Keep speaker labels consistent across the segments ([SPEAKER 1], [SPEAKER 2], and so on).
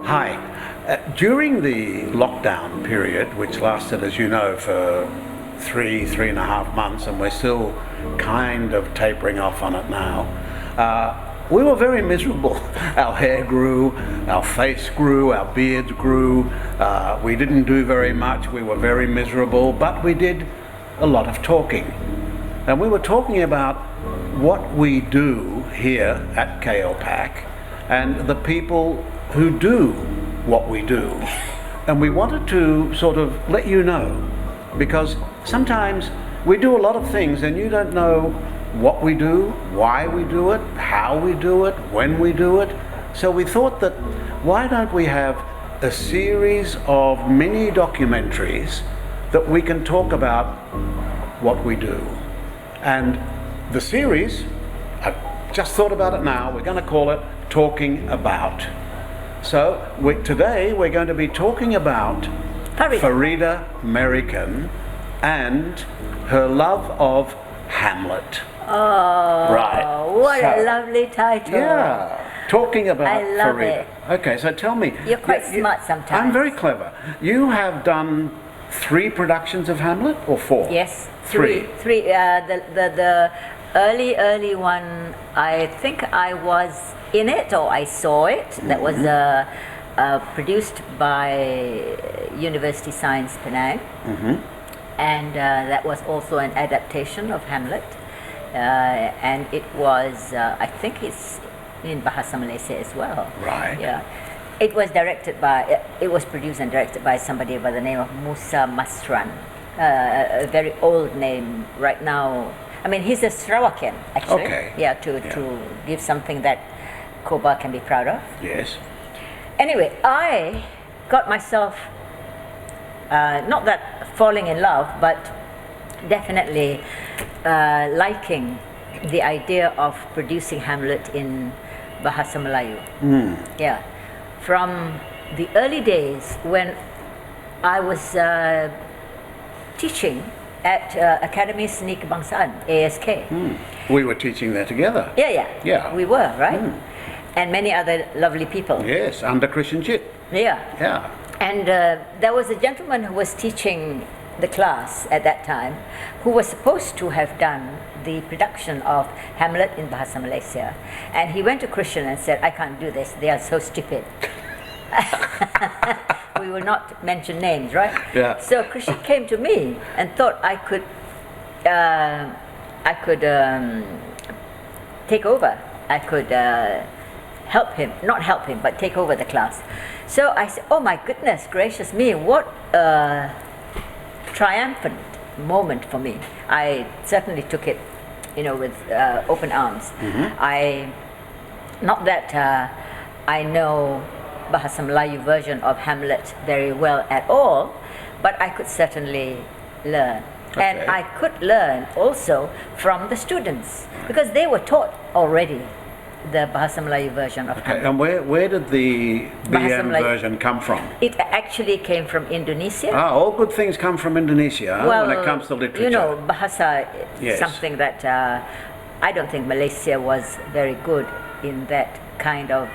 [SPEAKER 1] Hi. During the lockdown period, which lasted, as you know, for three and a half months, and we're still kind of tapering off on it now, we were very miserable. Our hair grew, our face grew, our beards grew. We didn't do very much. We were very miserable, but we did a lot of talking. And we were talking about what we do here at KLPAC and the people who do what we do. And we wanted to sort of let you know, because sometimes we do a lot of things and you don't know what we do, why we do it, how we do it, when we do it. So we thought that why don't we have a series of mini documentaries that we can talk about what we do. And the series, I've just thought about it now, we're going to call it Talking About. So today we're going to be talking about Faridah Merican and her love of Hamlet.
[SPEAKER 2] Oh,
[SPEAKER 1] right.
[SPEAKER 2] What a lovely title.
[SPEAKER 1] Yeah, talking about
[SPEAKER 2] I love
[SPEAKER 1] Faridah.
[SPEAKER 2] it.
[SPEAKER 1] Okay, so tell me.
[SPEAKER 2] You're quite smart sometimes.
[SPEAKER 1] I'm very clever. You have done 3 productions of Hamlet, or 4?
[SPEAKER 2] Yes, three. The early one, I think I was in it, or I saw it. That was produced by University Science Penang. And that was also an adaptation of Hamlet. And it was, I think it's in Bahasa Malaysia as well.
[SPEAKER 1] Right.
[SPEAKER 2] Yeah. It was produced and directed by somebody by the name of Musa Masran. A very old name right now. I mean, he's a Sarawakian, actually.
[SPEAKER 1] Okay.
[SPEAKER 2] Yeah, to give something that Coebar can be proud of.
[SPEAKER 1] Yes.
[SPEAKER 2] Anyway, I got myself, not that falling in love, but definitely liking the idea of producing Hamlet in Bahasa Melayu. Yeah. From the early days when I was teaching at Academy Seni Kebangsaan, ASK.
[SPEAKER 1] We were teaching there together.
[SPEAKER 2] Yeah. We were, right? And many other lovely people.
[SPEAKER 1] Yes, under Christian Chit.
[SPEAKER 2] Yeah.
[SPEAKER 1] Yeah.
[SPEAKER 2] And there was a gentleman who was teaching the class at that time who was supposed to have done the production of Hamlet in Bahasa Malaysia. And he went to Christian and said, I can't do this, they are so stupid. We will not mention names, right?
[SPEAKER 1] Yeah.
[SPEAKER 2] So Christian came to me and thought I could take over. I could help him, not help him, but take over the class. So I said, oh my goodness gracious me, what a triumphant moment for me. I certainly took it, with open arms. Not that I know Bahasa Melayu version of Hamlet very well at all, but I could certainly learn.
[SPEAKER 1] Okay.
[SPEAKER 2] And I could learn also from the students, because they were taught already the Bahasa Melayu version of Hamlet.
[SPEAKER 1] And where did the
[SPEAKER 2] Bahasa
[SPEAKER 1] BM
[SPEAKER 2] Melayu
[SPEAKER 1] version come from?
[SPEAKER 2] It actually came from Indonesia.
[SPEAKER 1] All good things come from Indonesia when it comes to literature.
[SPEAKER 2] Bahasa is
[SPEAKER 1] Yes.
[SPEAKER 2] something that I don't think Malaysia was very good in that kind of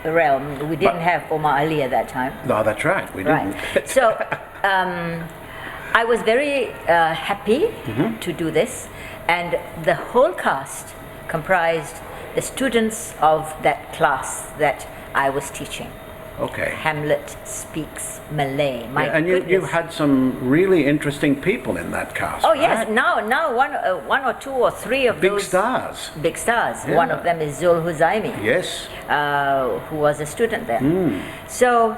[SPEAKER 2] realm. We didn't have Omar Ali at that time.
[SPEAKER 1] No, that's right. We didn't.
[SPEAKER 2] So I was very happy to do this, and the whole cast comprised the students of that class that I was teaching.
[SPEAKER 1] Okay.
[SPEAKER 2] Hamlet speaks Malay.
[SPEAKER 1] And you had some really interesting people in that cast.
[SPEAKER 2] Oh yes,
[SPEAKER 1] right?
[SPEAKER 2] now one or two or three of
[SPEAKER 1] Big
[SPEAKER 2] those
[SPEAKER 1] stars.
[SPEAKER 2] Big stars.
[SPEAKER 1] Yeah.
[SPEAKER 2] One of them is Zul Huzaimi.
[SPEAKER 1] Yes.
[SPEAKER 2] Who was a student there. So,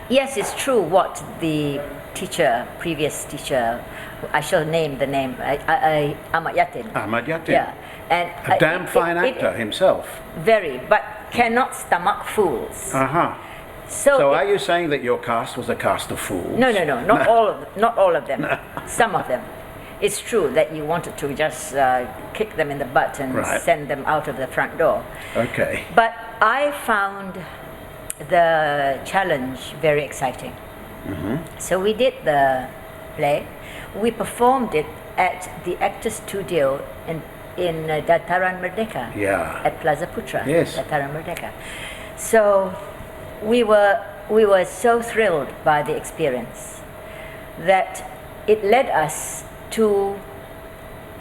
[SPEAKER 2] yes, it's true what the previous teacher, I shall name the name, Ahmad Yatin.
[SPEAKER 1] Ahmad Yatin.
[SPEAKER 2] Yeah. And
[SPEAKER 1] a damn fine actor himself.
[SPEAKER 2] Very, but cannot stomach fools.
[SPEAKER 1] So are you saying that your cast was a cast of fools?
[SPEAKER 2] No, not all of them. Some of them. It's true that you wanted to just kick them in the butt and send them out of the front door.
[SPEAKER 1] Okay.
[SPEAKER 2] But I found the challenge very exciting. So we did the play. We performed it at the Actors Studio in Dataran Merdeka.
[SPEAKER 1] Yeah.
[SPEAKER 2] At Plaza Putra.
[SPEAKER 1] Yes.
[SPEAKER 2] Dataran Merdeka. So we were so thrilled by the experience that it led us to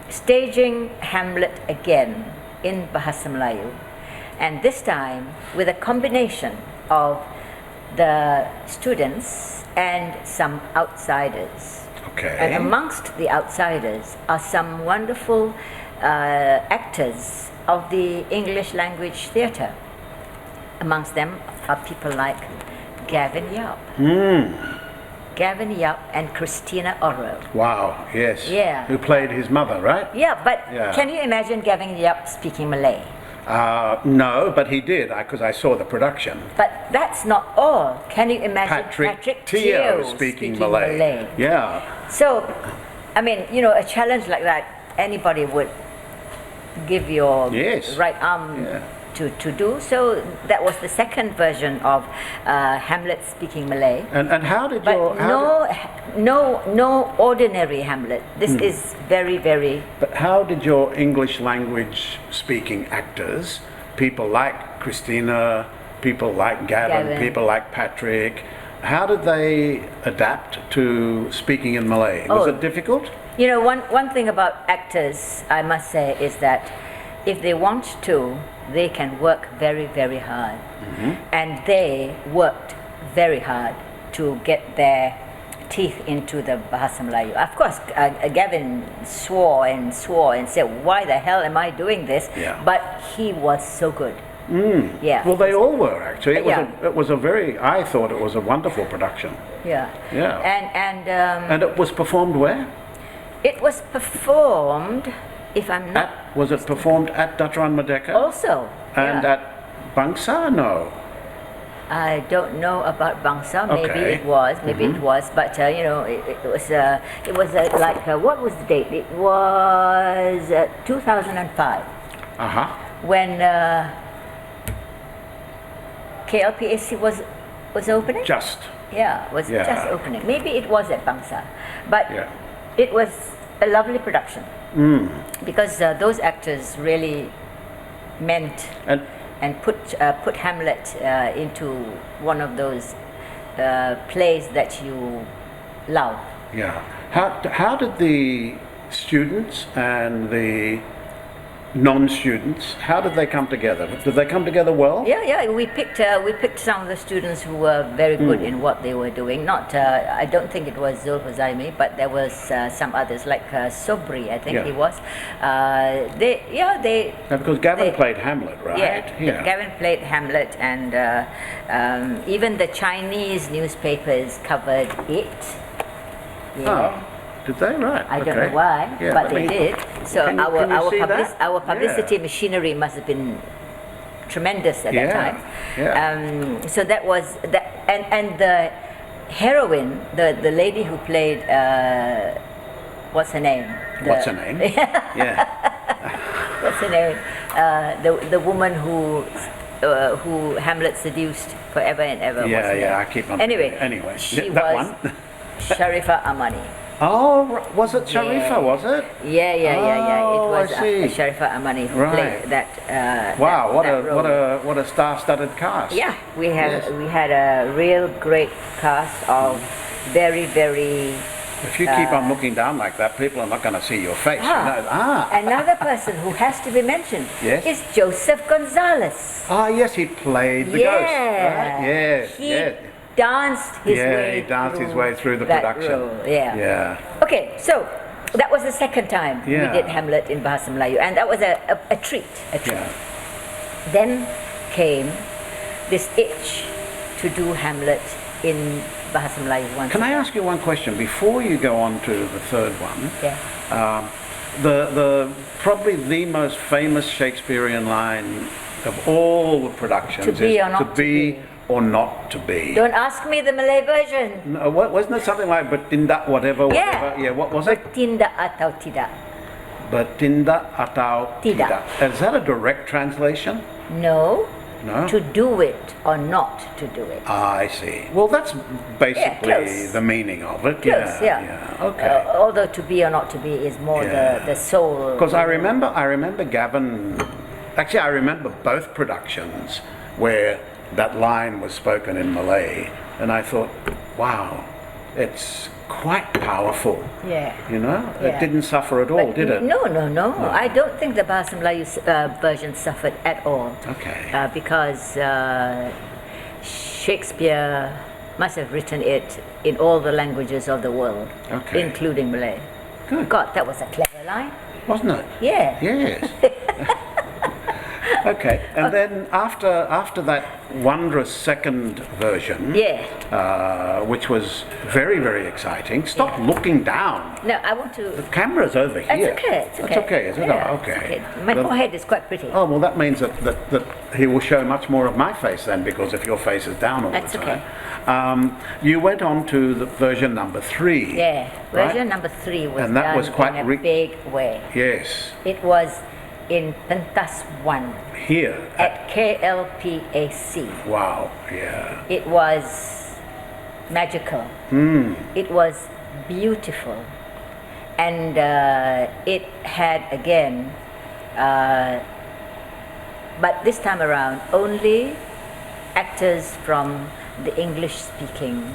[SPEAKER 2] staging Hamlet again in Bahasa Melayu, and this time with a combination of the students and some outsiders.
[SPEAKER 1] Okay.
[SPEAKER 2] And amongst the outsiders are some wonderful actors of the English language theatre. Amongst them are people like Gavin Yap. Gavin Yap and Christina Orwell.
[SPEAKER 1] Wow, yes.
[SPEAKER 2] Yeah.
[SPEAKER 1] Who played his mother, right?
[SPEAKER 2] Yeah, but
[SPEAKER 1] Yeah.
[SPEAKER 2] can you imagine Gavin Yap speaking Malay?
[SPEAKER 1] No, but he did, because I saw the production.
[SPEAKER 2] But that's not all. Can you imagine Patrick
[SPEAKER 1] Teo
[SPEAKER 2] Teo
[SPEAKER 1] speaking Malay. Yeah.
[SPEAKER 2] So, I mean, you know, a challenge like that, anybody would give your
[SPEAKER 1] Yes.
[SPEAKER 2] right arm
[SPEAKER 1] Yeah.
[SPEAKER 2] to do. So that was the second version of Hamlet speaking Malay.
[SPEAKER 1] And how did
[SPEAKER 2] But
[SPEAKER 1] your...
[SPEAKER 2] no ordinary Hamlet. This is very, very...
[SPEAKER 1] But how did your English language speaking actors, people like Christina, people like Gavin, people like Patrick, how did they adapt to speaking in Malay? Was it difficult?
[SPEAKER 2] You know, one thing about actors, I must say, is that if they want to, they can work very, very hard. And they worked very hard to get their teeth into the Bahasa Melayu. Of course, Gavin swore and said, why the hell am I doing this?
[SPEAKER 1] Yeah.
[SPEAKER 2] But he was so good. Yeah.
[SPEAKER 1] Well, they all were, actually.
[SPEAKER 2] Yeah.
[SPEAKER 1] It was a very... I thought it was a wonderful production.
[SPEAKER 2] Yeah.
[SPEAKER 1] Yeah.
[SPEAKER 2] And
[SPEAKER 1] And it was performed where?
[SPEAKER 2] it was performed, if I'm not...
[SPEAKER 1] Was it performed at Dataran Merdeka?
[SPEAKER 2] Also.
[SPEAKER 1] And
[SPEAKER 2] yeah.
[SPEAKER 1] at Bangsa? No.
[SPEAKER 2] I don't know about Bangsa. Maybe
[SPEAKER 1] Okay.
[SPEAKER 2] it was. Maybe it was. But you know, it was. It was like what was the date? It was 2005 when KLPAC was opening.
[SPEAKER 1] Just.
[SPEAKER 2] Yeah, was just opening. Maybe it was at Bangsa, but it was a lovely production because those actors really meant and put Hamlet into one of those plays that you love.
[SPEAKER 1] Yeah. How did the students and the non-students, how did they come together? Did they come together well?
[SPEAKER 2] Yeah. We picked some of the students who were very good in what they were doing. Not, I don't think it was Zulhuzaimi, but there was some others like Sobri. I think he was.
[SPEAKER 1] Because Gavin played Hamlet, right?
[SPEAKER 2] Yeah. Gavin played Hamlet, and even the Chinese newspapers covered it. Yeah.
[SPEAKER 1] Oh. Did they? Right.
[SPEAKER 2] I don't know why, but they did. So our publicity machinery must have been tremendous at that time.
[SPEAKER 1] Yeah.
[SPEAKER 2] So that was that, and the heroine, the lady who played what's her name?
[SPEAKER 1] What's her name? Yeah.
[SPEAKER 2] What's her name? The woman who Hamlet seduced forever and ever.
[SPEAKER 1] Yeah. I keep on.
[SPEAKER 2] Anyway, she
[SPEAKER 1] that
[SPEAKER 2] was
[SPEAKER 1] one.
[SPEAKER 2] Sharifa Amani.
[SPEAKER 1] Oh, was it Sharifa? Was it?
[SPEAKER 2] Yeah. It was
[SPEAKER 1] I see.
[SPEAKER 2] Sharifa Amani who played that.
[SPEAKER 1] Wow,
[SPEAKER 2] that
[SPEAKER 1] what a star-studded cast.
[SPEAKER 2] Yeah, we had a real great cast of very, very.
[SPEAKER 1] If you keep on looking down like that, people are not going to see your face.
[SPEAKER 2] Another person who has to be mentioned is Joseph Gonzalez.
[SPEAKER 1] Yes, he played the ghost. Right?
[SPEAKER 2] He danced his way through
[SPEAKER 1] the production.
[SPEAKER 2] Role. Yeah. Okay, so that was the second time we did Hamlet in Bahasa Melayu, and that was a treat.
[SPEAKER 1] Yeah.
[SPEAKER 2] Then came this itch to do Hamlet in Bahasa Melayu once.
[SPEAKER 1] Can I ask you one question before you go on to the third one?
[SPEAKER 2] Yeah.
[SPEAKER 1] The probably the most famous Shakespearean line of all the productions
[SPEAKER 2] is
[SPEAKER 1] to be or not to be.
[SPEAKER 2] Don't ask me the Malay version.
[SPEAKER 1] No, wasn't it something like bertindak whatever? Yeah, what was it?
[SPEAKER 2] Bertindak atau tidak.
[SPEAKER 1] Bertindak atau tidak. Is that a direct translation?
[SPEAKER 2] No.
[SPEAKER 1] No?
[SPEAKER 2] To do it or not to do it.
[SPEAKER 1] I see. Well, that's basically the meaning of it.
[SPEAKER 2] Close,
[SPEAKER 1] Okay.
[SPEAKER 2] Although to be or not to be is more the soul.
[SPEAKER 1] Because I remember Gavin. Actually, I remember both productions where that line was spoken in Malay, and I thought, wow, it's quite powerful.
[SPEAKER 2] Yeah.
[SPEAKER 1] You know,
[SPEAKER 2] Yeah.
[SPEAKER 1] it didn't suffer at all, did it?
[SPEAKER 2] No. I don't think the Bahasa Melayu version suffered at all.
[SPEAKER 1] Okay.
[SPEAKER 2] Because Shakespeare must have written it in all the languages of the world,
[SPEAKER 1] Okay.
[SPEAKER 2] including Malay.
[SPEAKER 1] Good.
[SPEAKER 2] God, that was a clever line.
[SPEAKER 1] Wasn't it?
[SPEAKER 2] Yeah.
[SPEAKER 1] Yes. Okay, and then after that wondrous second version,
[SPEAKER 2] Yeah.
[SPEAKER 1] which was very, very exciting. Stop looking down.
[SPEAKER 2] No, I want to.
[SPEAKER 1] The camera's over here.
[SPEAKER 2] It's okay. It's okay.
[SPEAKER 1] That's okay, is it?
[SPEAKER 2] Yeah,
[SPEAKER 1] Oh,
[SPEAKER 2] it's
[SPEAKER 1] okay.
[SPEAKER 2] My
[SPEAKER 1] The-
[SPEAKER 2] forehead is quite pretty.
[SPEAKER 1] Oh, well, that means that he will show much more of my face then, because if your face is down all
[SPEAKER 2] That's
[SPEAKER 1] the time.
[SPEAKER 2] okay.
[SPEAKER 1] You went on to the version number 3.
[SPEAKER 2] Yeah. Version
[SPEAKER 1] right?
[SPEAKER 2] number 3 was
[SPEAKER 1] And that
[SPEAKER 2] done
[SPEAKER 1] was quite
[SPEAKER 2] in a big way.
[SPEAKER 1] Yes,
[SPEAKER 2] It was in Pentas 1
[SPEAKER 1] here.
[SPEAKER 2] at KLPAC.
[SPEAKER 1] Wow, yeah.
[SPEAKER 2] It was magical. It was beautiful. And it had again, but this time around, only actors from the English-speaking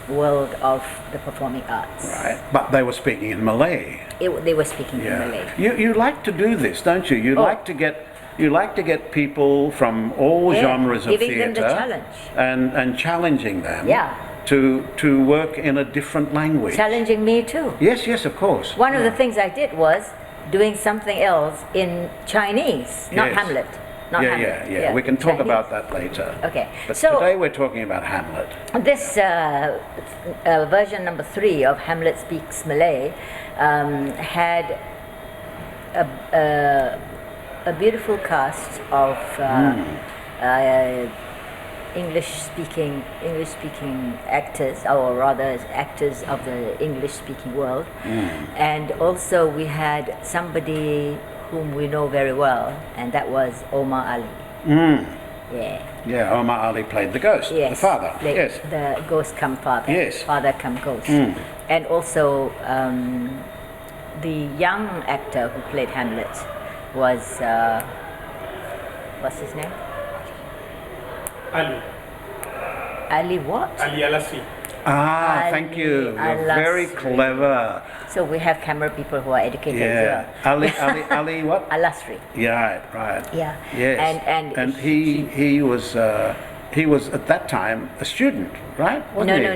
[SPEAKER 2] world of the performing arts.
[SPEAKER 1] Right, but they were speaking in Malay.
[SPEAKER 2] They were speaking in Malay.
[SPEAKER 1] You like to do this, don't you? You like to get people from all
[SPEAKER 2] Yeah,
[SPEAKER 1] genres of
[SPEAKER 2] giving them
[SPEAKER 1] theatre
[SPEAKER 2] the challenge.
[SPEAKER 1] and challenging them
[SPEAKER 2] Yeah.
[SPEAKER 1] to work in a different language.
[SPEAKER 2] Challenging me too.
[SPEAKER 1] Yes, of course.
[SPEAKER 2] One of the things I did was doing something else in Chinese, not
[SPEAKER 1] Yes.
[SPEAKER 2] Hamlet. Not
[SPEAKER 1] Yeah,
[SPEAKER 2] Hamlet.
[SPEAKER 1] yeah. We can talk
[SPEAKER 2] Chinese.
[SPEAKER 1] about that later.
[SPEAKER 2] Okay.
[SPEAKER 1] But
[SPEAKER 2] So
[SPEAKER 1] today we're talking about Hamlet.
[SPEAKER 2] this version number 3 of Hamlet Speaks Malay had a beautiful cast of English-speaking actors, or rather actors of the English-speaking world, and also we had somebody whom we know very well, and that was Omar Ali. Yeah.
[SPEAKER 1] Yeah, Omar Ali played the ghost,
[SPEAKER 2] Yes.
[SPEAKER 1] the father.
[SPEAKER 2] Like
[SPEAKER 1] Yes.
[SPEAKER 2] the ghost come father.
[SPEAKER 1] Yes.
[SPEAKER 2] Father come ghost. And also the young actor who played Hamlet was what's his name? Ali what?
[SPEAKER 3] Ali Alasri.
[SPEAKER 1] Thank you. You're very
[SPEAKER 2] Alasri.
[SPEAKER 1] clever.
[SPEAKER 2] So we have camera people who are educated
[SPEAKER 1] Yeah.
[SPEAKER 2] as well.
[SPEAKER 1] Ali what?
[SPEAKER 2] Alasri.
[SPEAKER 1] Yeah, right.
[SPEAKER 2] Yeah.
[SPEAKER 1] Yes.
[SPEAKER 2] And
[SPEAKER 1] he was at that time a student, right? Wasn't
[SPEAKER 2] No.
[SPEAKER 1] he?
[SPEAKER 2] He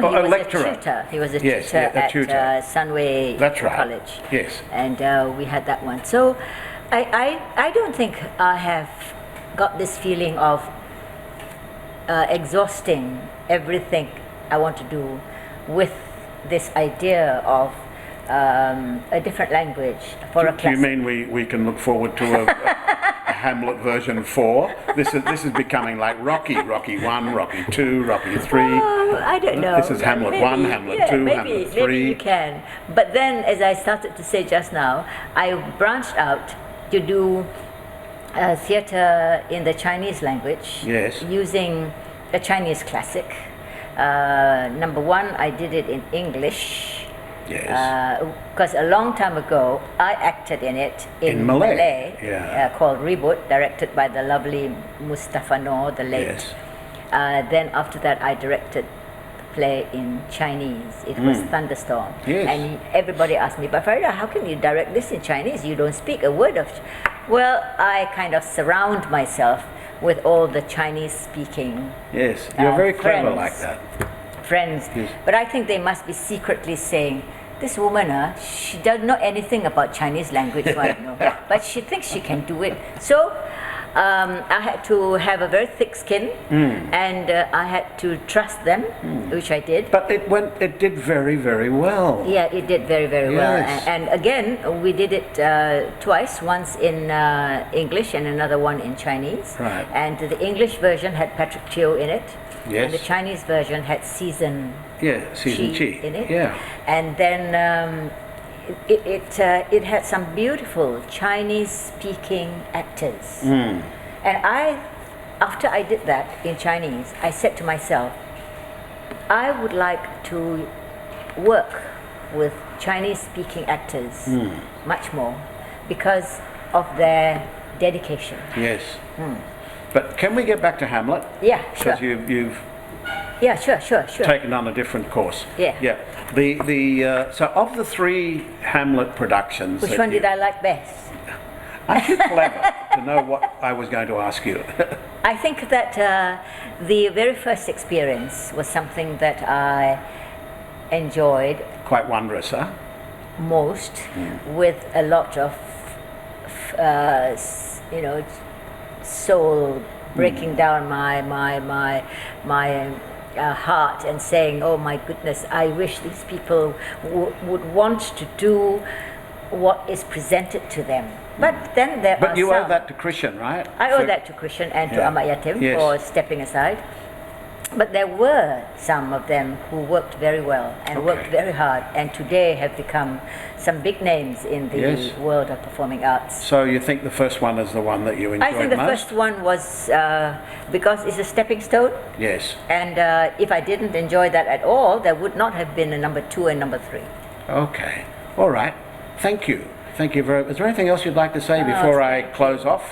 [SPEAKER 1] Oh,
[SPEAKER 2] was
[SPEAKER 1] lecturer.
[SPEAKER 2] a tutor. He was a
[SPEAKER 1] Yes,
[SPEAKER 2] tutor
[SPEAKER 1] yeah, a
[SPEAKER 2] at
[SPEAKER 1] tutor.
[SPEAKER 2] Sunway
[SPEAKER 1] That's right.
[SPEAKER 2] College.
[SPEAKER 1] Yes.
[SPEAKER 2] And we had that one. So I don't think I have got this feeling of exhausting everything I want to do with this idea of a different language for a
[SPEAKER 1] Do
[SPEAKER 2] class.
[SPEAKER 1] you mean we can look forward to a Hamlet version 4? This is becoming like Rocky 1, Rocky 2, Rocky 3.
[SPEAKER 2] Oh, I don't know.
[SPEAKER 1] This is Hamlet 1, Hamlet 2, Hamlet 3.
[SPEAKER 2] Maybe you can. But then, as I started to say just now, I branched out to do theatre in the Chinese language.
[SPEAKER 1] Yes.
[SPEAKER 2] Using a Chinese classic. Number 1, I did it in English.
[SPEAKER 1] Yes.
[SPEAKER 2] Because a long time ago, I acted in it in
[SPEAKER 1] Malay, yeah.
[SPEAKER 2] called Reboot, directed by the lovely Mustafa Noor, the late.
[SPEAKER 1] Yes.
[SPEAKER 2] Then after that, I directed the play in Chinese. It was Thunderstorm.
[SPEAKER 1] Yes.
[SPEAKER 2] And everybody asked me, but Faridah, how can you direct this in Chinese? You don't speak a word of... Well, I kind of surround myself with all the Chinese-speaking
[SPEAKER 1] Yes, you're very clever
[SPEAKER 2] friends.
[SPEAKER 1] like that.
[SPEAKER 2] Friends.
[SPEAKER 1] Yes.
[SPEAKER 2] But I think they must be secretly saying, this woman, she doesn't know anything about Chinese language, right? No. But she thinks she can do it. So I had to have a very thick skin, and I had to trust them, which I did.
[SPEAKER 1] But it did very, very well.
[SPEAKER 2] Yeah, it did very, very well.
[SPEAKER 1] Yes.
[SPEAKER 2] And again, we did it twice, once in English and another one in Chinese.
[SPEAKER 1] Right.
[SPEAKER 2] And the English version had Patrick Teo in it.
[SPEAKER 1] Yes.
[SPEAKER 2] And the Chinese version had Season
[SPEAKER 1] Season Chi.
[SPEAKER 2] in it.
[SPEAKER 1] Yeah.
[SPEAKER 2] And then it had some beautiful Chinese-speaking actors. And after I did that in Chinese, I said to myself, I would like to work with Chinese-speaking actors much more because of their dedication.
[SPEAKER 1] Yes. But can we get back to Hamlet?
[SPEAKER 2] Yeah, sure.
[SPEAKER 1] Because you've
[SPEAKER 2] Yeah, sure.
[SPEAKER 1] taken on a different course.
[SPEAKER 2] Yeah.
[SPEAKER 1] Yeah. So of the 3 Hamlet productions,
[SPEAKER 2] Which one did I like best?
[SPEAKER 1] aren't you clever to know what I was going to ask you?
[SPEAKER 2] I think that the very first experience was something that I enjoyed
[SPEAKER 1] Quite wondrous, huh?
[SPEAKER 2] most, with a lot of, soul breaking down my heart and saying, "Oh my goodness, I wish these people would want to do what is presented to them." But then there are
[SPEAKER 1] But you owe
[SPEAKER 2] some.
[SPEAKER 1] that to Christian, right?
[SPEAKER 2] I owe that to Christian and to
[SPEAKER 1] Yeah.
[SPEAKER 2] Ahmad Yatim
[SPEAKER 1] Yes.
[SPEAKER 2] for stepping aside. But there were some of them who worked very well and worked
[SPEAKER 1] Okay.
[SPEAKER 2] very hard, and today have become some big names in the
[SPEAKER 1] Yes.
[SPEAKER 2] world of performing arts.
[SPEAKER 1] So you think the first one is the one that you enjoyed
[SPEAKER 2] I think the
[SPEAKER 1] most?
[SPEAKER 2] first one was because it's a stepping stone,
[SPEAKER 1] Yes.
[SPEAKER 2] and if I didn't enjoy that at all, there would not have been a number 2 and number 3.
[SPEAKER 1] Okay. All right. Thank you. Thank you very much. Is there anything else you'd like to say before I close off?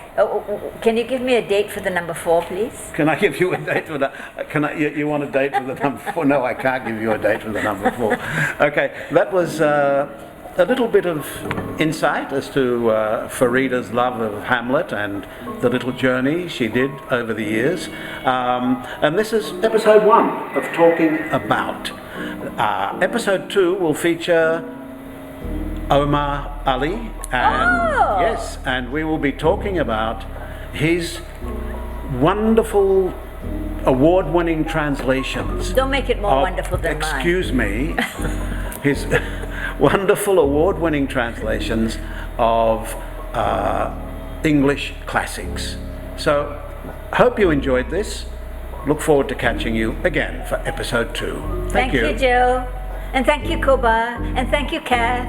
[SPEAKER 2] Can you give me a date for the number 4, please?
[SPEAKER 1] Can I give you a date for that? You want a date for the number 4? No, I can't give you a date for the number 4. Okay, that was a little bit of insight as to Faridah's love of Hamlet and the little journey she did over the years. And this is episode 1 of Talking About. Episode 2 will feature Omar Ali, and yes, and we will be talking about his wonderful award-winning translations.
[SPEAKER 2] Don't make it more
[SPEAKER 1] of-
[SPEAKER 2] wonderful than mine.
[SPEAKER 1] Excuse me. His wonderful award-winning translations of English classics. So, hope you enjoyed this. Look forward to catching you again for episode 2.
[SPEAKER 2] Thank you, Joe. And thank you, Coebar. And thank you, Kath.